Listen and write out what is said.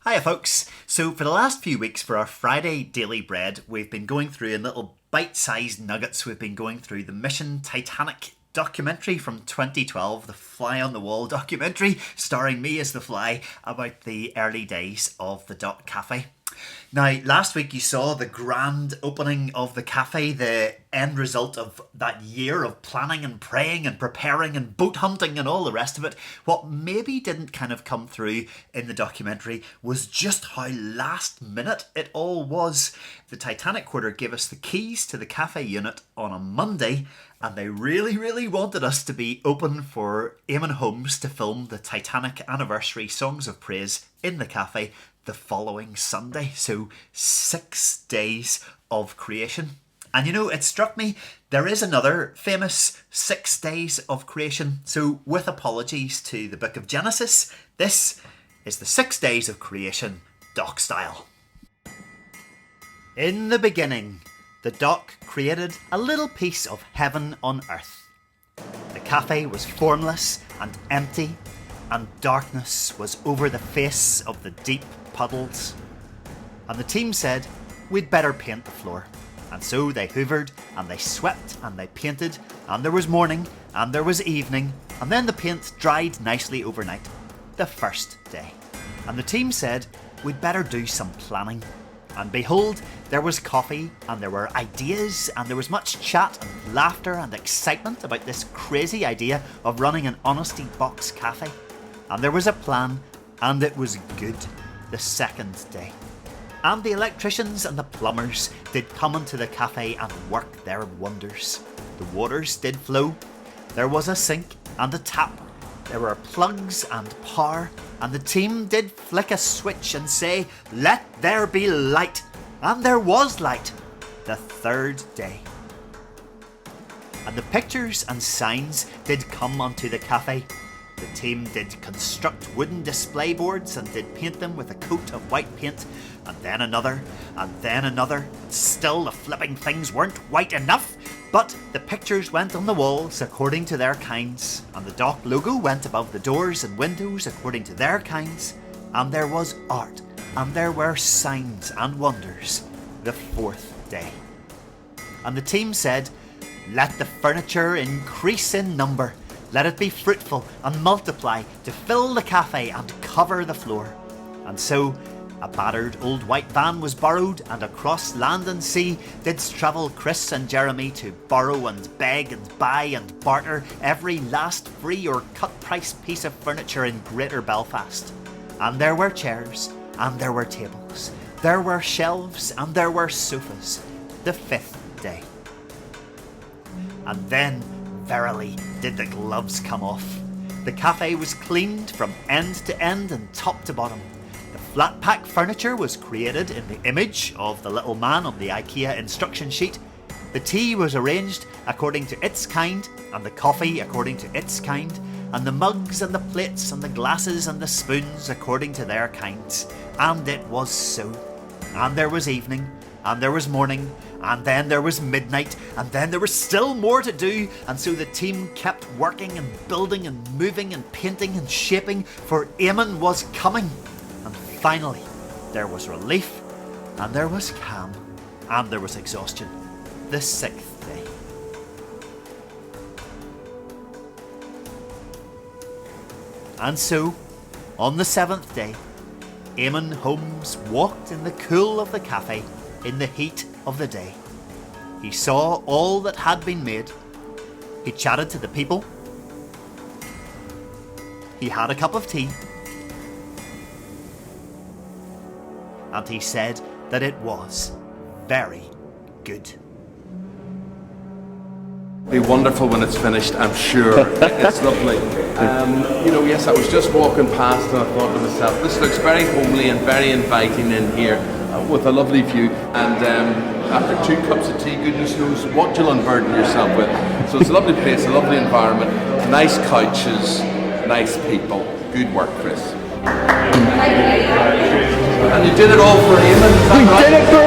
Hiya folks. So for the last few weeks for our Friday Daily Bread, we've been going through in little bite-sized nuggets. We've been going through the Mission Titanic documentary from 2012, the Fly on the Wall documentary, starring me as the fly, about the early days of the Dot Cafe. Now, last week you saw the grand opening of the cafe, the end result of that year of planning and praying and preparing and boat hunting and all the rest of it. What maybe didn't kind of come through in the documentary was just how last minute it all was. The Titanic Quarter gave us the keys to the cafe unit on a Monday, and they really wanted us to be open for Eamonn Homes to film the Titanic anniversary Songs of Praise in the cafe the following Sunday. So 6 days of creation. And you know, it struck me, there is another famous 6 days of creation. So with apologies to the book of Genesis, this is the 6 days of creation, doc style. In the beginning, the doc created a little piece of heaven on earth. The cafe was formless and empty, and darkness was over the face of the deep puddles. And the team said, we'd better paint the floor. And so they hoovered, and they swept, and they painted, and there was morning, and there was evening, and then the paint dried nicely overnight, the first day. And the team said, we'd better do some planning. And behold, there was coffee, and there were ideas, and there was much chat and laughter and excitement about this crazy idea of running an honesty box cafe. And there was a plan, and it was good, the second day. And the electricians and the plumbers did come into the cafe and work their wonders. The waters did flow, there was a sink and a tap, there were plugs and power, and the team did flick a switch and say, let there be light. And there was light, the third day. And the pictures and signs did come onto the cafe. The team did construct wooden display boards and did paint them with a coat of white paint, and then another, and then another, and still the flipping things weren't white enough. But the pictures went on the walls according to their kinds, and the dock logo went above the doors and windows according to their kinds, and there was art, and there were signs and wonders, the fourth day. And the team said, let the furniture increase in number, let it be fruitful and multiply to fill the cafe and cover the floor. And so a battered old white van was borrowed, and across land and sea did travel Chris and Jeremy to borrow and beg and buy and barter every last free or cut price piece of furniture in Greater Belfast. And there were chairs, and there were tables, there were shelves, and there were sofas, the fifth day. And then, verily, did the gloves come off. The cafe was cleaned from end to end and top to bottom. The flat pack furniture was created in the image of the little man on the IKEA instruction sheet. The tea was arranged according to its kind, and the coffee according to its kind, and the mugs and the plates and the glasses and the spoons according to their kinds. And it was so. And there was evening, and there was morning, and then there was midnight, and then there was still more to do, and so the team kept working and building and moving and painting and shaping, for Eamonn was coming. And finally, there was relief, and there was calm, and there was exhaustion, the sixth day. And so, on the seventh day, Eamonn Holmes walked in the cool of the cafe in the heat of the day. He saw all that had been made. He chatted to the people. He had a cup of tea. And he said that it was very good. Be wonderful when it's finished, I'm sure. It's lovely. Yes, I was just walking past and I thought to myself, this looks very homely and very inviting in here with a lovely view. And after 2 cups of tea, goodness knows what you'll unburden yourself with. So it's a lovely place, a lovely environment, nice couches, nice people. Good work, Chris. And you did it all for Eamonn, is that right? We did it for